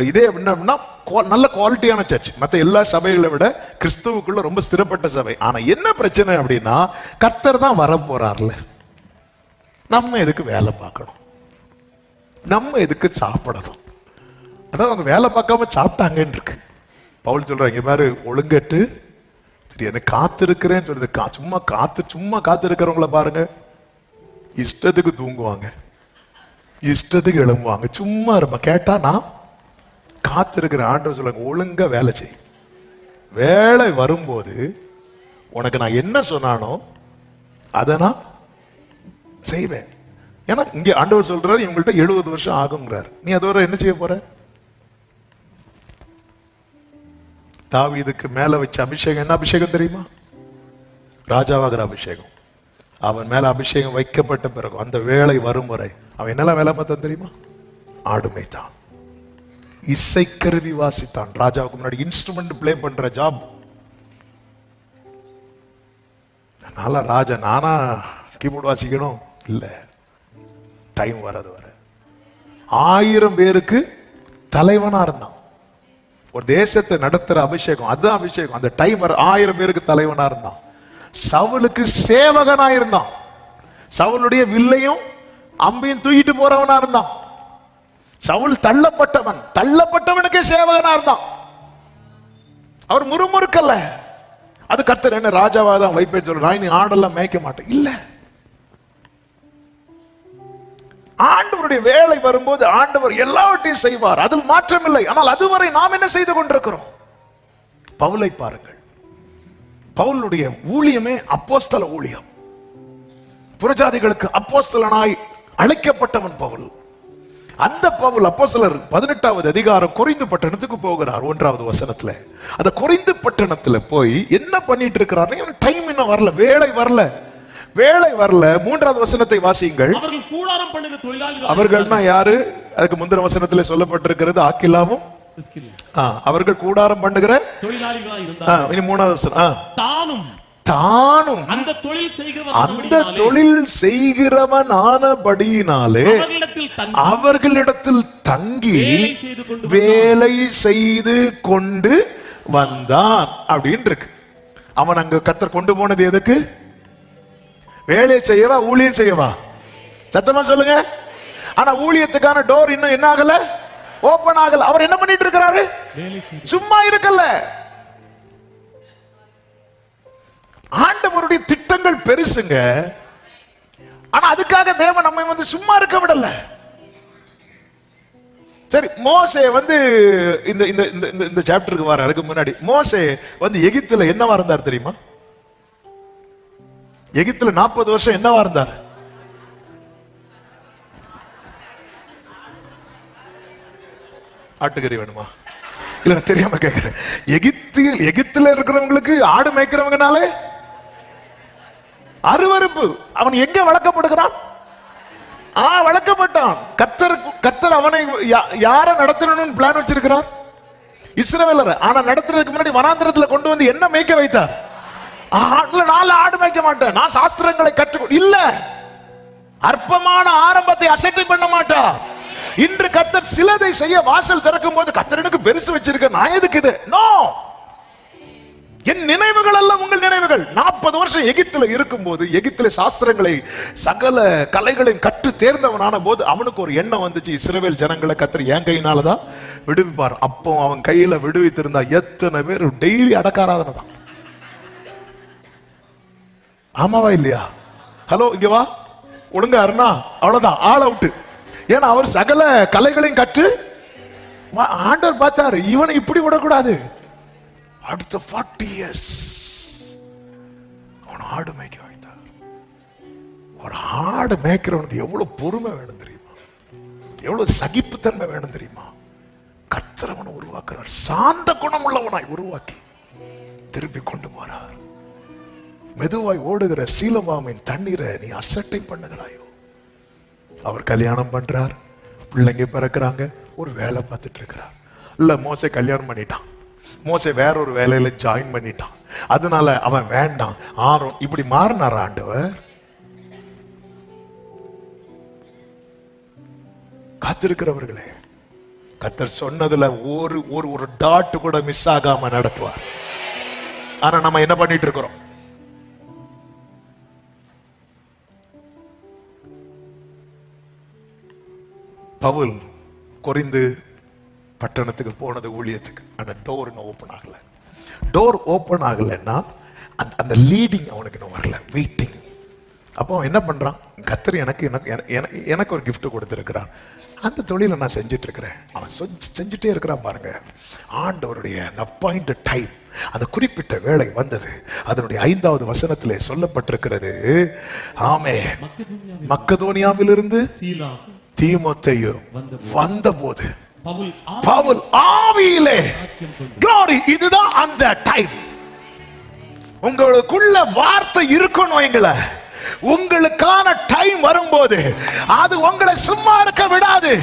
இதே என்னன்னா, நல்ல குவாலிட்டியான சர்ச். மற்ற எல்லா சபைகளை விட கிறிஸ்துவுக்குள்ள ரொம்ப ஸ்திரப்பட்ட சபை. ஆனா என்ன பிரச்சனை அப்படின்னா, கர்த்தர் தான் வர போறார்ல, நம்ம எதுக்கு வேலை பார்க்கணும், நம்ம எதுக்கு சாப்பிடணும்? அதான் அவங்க வேலை பார்க்காம சாப்பிட்டாங்கன்னு இருக்கு. பவுல் சொல்றாங்க, பாரு ஒழுங்கட்டு தெரியாது காத்திருக்கிறேன்னு சொல்றது. சும்மா காத்திருக்கிறவங்கள பாருங்க, இஷ்டத்துக்கு தூங்குவாங்க, இஷ்டத்துக்கு எழும்புவாங்க, சும்மா இருப்ப. கேட்டா நான் காத்திருக்கிற ஆண்டவர் சொல்லுங்க, ஒழுங்கா வேலை செய். வேலை வரும்போது உனக்கு நான் என்ன சொன்னானோ அதை நான் செய்வேன். ஏன்னா இங்க ஆண்டவர் சொல்றாரு, இவங்கள்ட்ட 70 வருஷம் ஆகுங்கிறார். நீ அதோட என்ன செய்ய போற? தாவீதுக்கு மேல வச்ச அபிஷேகம் என்ன அபிஷேகம் தெரியுமா? ராஜாவாகிற அபிஷேகம். அவன் மேல அபிஷேகம் வைக்கப்பட்ட பிறகு அந்த வேலை வரும் வரை அவன் என்னெல்லாம் வேலை பார்த்தான் தெரியுமா? ஆடுமைத்தான், இசைக்கருவி வாசித்தான். ராஜாவுக்கு முன்னாடி இன்ஸ்ட்ருமெண்ட் பிளே பண்ற ஜாப். அதனால ராஜா நானா கீபோர்டு வாசிக்கணும் இல்ல, டைம் வராது வர 1000 பேருக்கு தலைவனா இருந்தான். ஒரு தேசத்தை நடத்துற அபிஷேகம், அதுதான் அபிஷேகம். அந்த டைம் வர 1000 பேருக்கு தலைவனா இருந்தான். சவுலுக்கு சேவகனா இருந்தான். சவுலுடைய வில்லையும் அம்பையும் தூக்கிட்டு போறவனா இருந்தான். சவுல் தள்ளப்பட்டவனுக்கே சேவகனா இருந்தான். அவர் முறுமுறுக்கல்ல. அது கர்த்தர் என்ன ராஜாவா தான் வைப்பேன்னு சொல்ற, நான் நீ ஆடெல்லாம் மேய்க்க மாட்டேன் இல்ல. ஆண்டவருடைய வேலை வரும்போது ஆண்டவர் எல்லாவற்றையும் செய்வார், அதில் மாற்றம் இல்லை. ஆனால் அதுவரை நாம் என்ன செய்து கொண்டிருக்கிறோம்? பவுலை பாருங்கள். பவுலுடைய ஊழியமே அப்போஸ்தல ஊழியம். புறஜாதிகளுக்கு அப்போஸ்தலனாய் அழைக்கப்பட்டவன் பவுல். அந்த பவுல் அப்போஸ்தலர் 18வது அதிகாரம் கொரிந்து பட்டணத்துக்கு போகிறார். 1வது வசனத்துல அந்த கொரிந்து பட்டணத்துல போய் என்ன பண்ணிட்டு இருக்கிறார்? டைம் இன்னும் வரல, வேலை வரல. 3வது வசனத்தை வாசியுங்கள். அவர்கள் கூடாரம் பண்ணுகிற தொழிலாளிகள். அவர்கள்னா யாரு? அதுக்கு முந்தின வசனத்துல சொல்லப்பட்டிருக்கிறது ஆக்கிலாவும். அவர்கள் கூடாரம் பண்ணுகிற தொழிலாளிகளாய் இருந்தார். இனி 3வது வசனம். தானும் அந்த தொழில் செய்கிறவன் ஆனபடியினாலே அவர்களிடத்தில் தங்கி வேலை செய்து கொண்டு வந்தான் அப்படின்னு இருக்கு. அவன் அங்க கர்த்தர் கொண்டு போனது எதுக்கு? வேலை செய்யவா, ஊழியம் செய்யவா? சத்தமா சொல்லுங்க. ஆனா ஊழியத்துக்கான டோர் இன்னும் என்ன ஆகல? ஓபன் ஆகல. அவர் என்ன பண்ணிட்டு இருக்கிறாரு? சும்மா இருக்கல. ஆண்டவருடைய திட்டங்கள் பெருசுங்க. ஆனா அதுக்காக தேவன் நம்மை வந்து சும்மா இருக்க விடல. சரி, மோசே வந்து இந்த இந்த இந்த இந்த சாப்டருக்கு வர அதுக்கு முன்னாடி மோசே வந்து எகிப்துல என்னவா இருந்தார் தெரியுமா? எகிப்துல 40 வருஷம் என்னவா இருந்தார்? ஆட்டுக்கறி வேணுமா? இல்ல தெரியாம கேட்கிறேன். எகிப்துல இருக்கிறவங்களுக்கு ஆடு மேய்க்கிறவங்கனாலே அருவருப்பு. அவன் எங்க வளர்க்கப்படுகிறான்? வளர்க்கப்பட்டான். கர்த்தர் அவனை யார நடத்தணும்னு பிளான் வச்சிருக்கிறார்? இஸ்ரவேலரை. ஆனா நடத்துறதுக்கு முன்னாடி வனாந்திரத்துல கொண்டு வந்து என்ன மேய்க்க வைத்தார்? நான் ஆடு மேய்க்க மாட்டேன், நான் சாஸ்திரங்களை கற்றுக் இல்ல. அற்பமான ஆரம்பத்தை அசட்டை பண்ண மாட்டார். இன்று கர்த்தர் சிலதை செய்ய வாசல் திறக்கும் போது கர்த்தர் எனக்கு பெருசு வச்சிருக்க, நான் எதுக்கு இது? நோ, என் நினைவுகள் அல்ல உங்கள் நினைவுகள். 40 வருஷம் எகிப்துல இருக்கும் போது, எகிப்துல சாஸ்திரங்களை சகல கலைகளையும் கற்று தேர்ந்தவனான போது அவனுக்கு ஒரு எண்ணம் வந்துச்சு, இஸ்ரவேல் ஜனங்களை கர்த்தர் என் கையினாலதான் விடுவிப்பார். அப்போ அவன் கையில விடுவித்திருந்தா எத்தனை பேர் டெய்லி அடக்காராதனை தான். ஆமாவா இல்லையா? ஹலோ, இங்க வா, ஒழுங்கா அருணா, அவ்வளவுதான், ஆள் அவுட்டு. ஏன்னா அவர் சகல கலைகளையும் கற்று ஆண்டவர் பார்த்தாரு, இவனை இப்படி விடக்கூடாது. அடுத்த 40 years அவன் ஆடு மேய்க்க வைத்தார். ஒரு ஆடு மேய்க்கிறவனுக்கு எவ்வளவு பொறுமை வேணும் தெரியுமா? எவ்வளவு சகிப்புத்தன்மை வேணும் தெரியுமா? கர்த்தர் அவனை உருவாக்குறார். சாந்த குணம் உள்ளவனாய் உருவாக்கி திருப்பி கொண்டு போறார். மெதுவாய் ஓடுகிற சீலவாமின் தண்ணீரை நீ அசட்டை பண்ணுகிறாயோ? அவர் கல்யாணம் பண்றார், பிள்ளைங்க பிறக்கிறாங்க, ஒரு வேலை பார்த்துட்டு இருக்கிறார். இல்ல, மோசே கல்யாணம் பண்ணிட்டான், மோசே வேற ஒரு வேலையில ஜாயின் பண்ணிட்டான், அதனால அவன் வேண்டாம். ஆரோன் இப்படி மாறினார் ஆண்டவர். காத்திருக்கிறவர்களே, கர்த்தர் சொன்னதுல ஒரு ஒரு ஒரு டாட் கூட மிஸ் ஆகாம நடத்துவார். ஆனா நம்ம என்ன பண்ணிட்டு இருக்கிறோம்? பவுல் கொரிந்து பட்டணத்துக்கு போனது ஊழியத்துக்கு. அந்த டோர் இன்னும் ஓப்பன் ஆகல. டோர் ஓப்பன் ஆகலைன்னா அந்த லீடிங் அவனுக்கு இன்னும் வரல, வெயிட்டிங். அப்போ அவன் என்ன பண்றான்? கர்த்தர் எனக்கு ஒரு கிஃப்ட் கொடுத்திருக்கிறான், அந்த தொழிலை நான் செஞ்சுட்டு இருக்கிறேன். அவன் செஞ்சுட்டே இருக்கிறான் பாருங்க. ஆண்டவருடைய அந்த அப்பாயிண்டட் டைம், அந்த குறிப்பிட்ட வேளை வந்தது. அதனுடைய 5வது வசனத்திலே சொல்லப்பட்டிருக்கிறது, ஆமே, மக்கதோனியாவிலிருந்து தீமோத்தேயு வந்தபோது பவுல் ஆவியிலே glory. இதுதான் அந்த டைம். உங்களுக்குள்ள வார்த்தை இருக்கணும். எங்களை உங்களுக்கான டைம் வரும்போது அது உங்களை சும்மா இருக்க விடாது.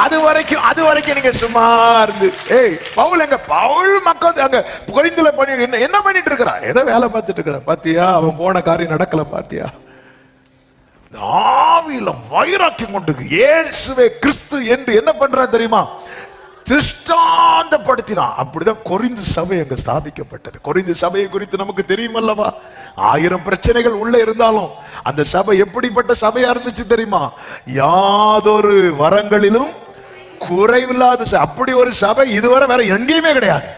அது வரைக்கும் நீங்க சும்மா இருந்து, பவுல் எங்க பவுல் மக்கள் அங்க கொரிந்துல பண்ணி என்ன பண்ணிட்டு இருக்கிறான்? ஏதோ வேலை பார்த்துட்டு இருக்கிறான். பாத்தியா, அவன் போன காரியம் நடக்கல. பாத்தியா, ஆவியில வைராக்கியம் கொண்டு இயேசுவே கிறிஸ்து என்று என்ன பண்றான் தெரியுமா? திருஷ்டாந்தப்படுத்தினான். அப்படிதான் கொரிந்து சபை அங்க ஸ்தாபிக்கப்பட்டது. கொரிந்து சபையை குறித்து நமக்கு தெரியும் அல்லவா? 1000 பிரச்சனைகள் உள்ள இருந்தாலும் அந்த சபை எப்படிப்பட்ட சபையா இருந்துச்சு தெரியுமா? யாதொரு வரங்களிலும் குறைவில்லாத அப்படி ஒரு சபை இதுவரை வேற எங்கேயுமே கிடையாது.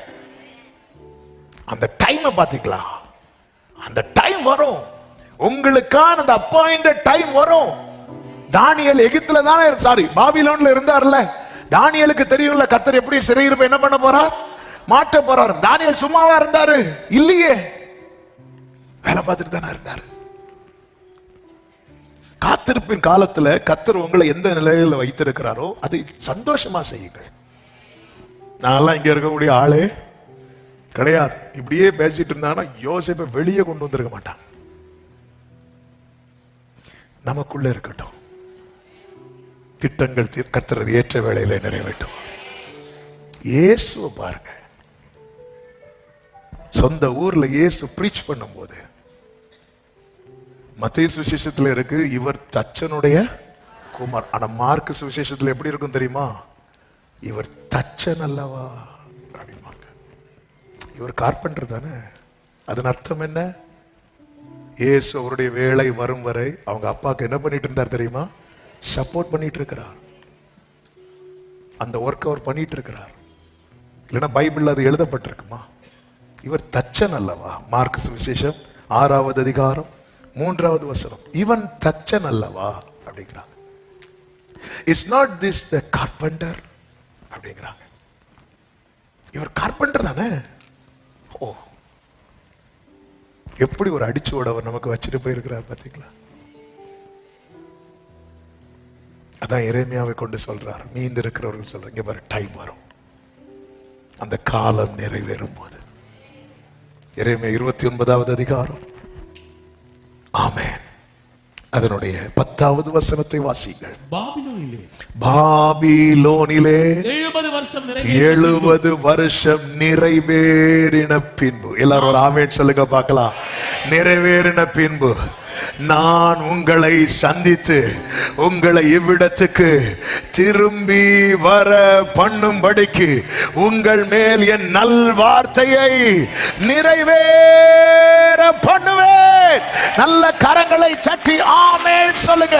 அந்த டைம் பாத்தீங்களா? அந்த டைம் வரும், உங்களுக்கான அந்த அப்பாயிண்டட் டைம் வரும். தானியேல் எகிப்துல தானே, பாபிலோன்ல இருந்தார்ல. தானியேலுக்கு தெரியும்ல கர்த்தர் எப்படி சிறையிருப்ப என்ன பண்ண போறார், மாட்ட போறார். தானியேல் சும்மாவா இருந்தாரு? இல்லையே, வேலை பார்த்துட்டு தானே இருந்தாரு. காத்திருப்பின் காலத்துல கர்த்தர் உங்களை எந்த நிலையில வைத்திருக்கிறாரோ அதை சந்தோஷமா செய்யுங்கள். நான்லாம் இங்க இருக்கக்கூடிய ஆளே கிடையாது. இப்படியே பேசிட்டு இருந்தாங்கன்னா யோசேப்பை வெளியே கொண்டு வந்திருக்க மாட்டான். நமக்குள்ள இருக்கட்டும். திட்டங்கள் கர்த்தர் ஏற்ற வேளையில நிறைவேற்றும். இயேசுவை பாருங்க. சொந்த ஊர்ல இயேசு பிரீச் பண்ணும்போது மத்தேயு சுவிசேஷத்துல இருக்கு இவர் தச்சனுடைய குமார். ஆனா மார்க் சுவிசேஷத்துல எப்படி இருக்கும் தெரியுமா? இவர் தச்சன் அல்லவா அப்படிமாங்க. இவர் கார்பெண்டர் தானே. அதன் அர்த்தம் என்ன? இயேசு அவருடைய வேலை வரும் வரை அவங்க அப்பாவுக்கு என்ன பண்ணிட்டு இருந்தார் தெரியுமா? சப்போர்ட் பண்ணிட்டு இருக்கிறார். அந்த ஒர்க் அவர் பண்ணிட்டு இருக்கிறார். இல்லைன்னா பைபிள் அது எழுதப்பட்டிருக்குமா? இவர் தச்சன் அல்லவா. மார்க் சுவிசேஷம் 6வது அதிகாரம் 3வது வசனம். இவன் தச்சன் அல்லவா அப்படிங்கிறாங்க. Is not this the carpenter அப்படிங்கிறாங்க. இவர் கார்பெண்டர் தானே. ஓ, எப்படி ஒரு அடிச்சுவோட அவர் நமக்கு வச்சுட்டு போயிருக்கிறார் பாத்தீங்களா? அதான் எரேமியாவை கொண்டு சொல்றார். மீந்து இருக்கிறவர்கள் சொல்றாங்க, இங்க பாரு டைம் வரும், அந்த காலம் நிறைவேறும் போது. எரேமியா 29வது அதிகாரம். ஆமென். அதனுடைய 10வது வசனத்தை வாசிங்கள். பாபிலோனிலே 70 வருஷம் நிறைவேறின பின்பு, எல்லாரும் ஒரு ஆமென் சொல்லுங்க பார்க்கலாம். நிறைவேறின பின்பு நான் உங்களை சந்தித்து உங்களை இவ்விடத்துக்கு திரும்பி வர பண்ணும்படிக்கு உங்கள் மேல் என் நல் வார்த்தையை நிறைவேற பண்ணுவேன். நல்ல கரங்களை தட்டி ஆமென் சொல்லுங்க.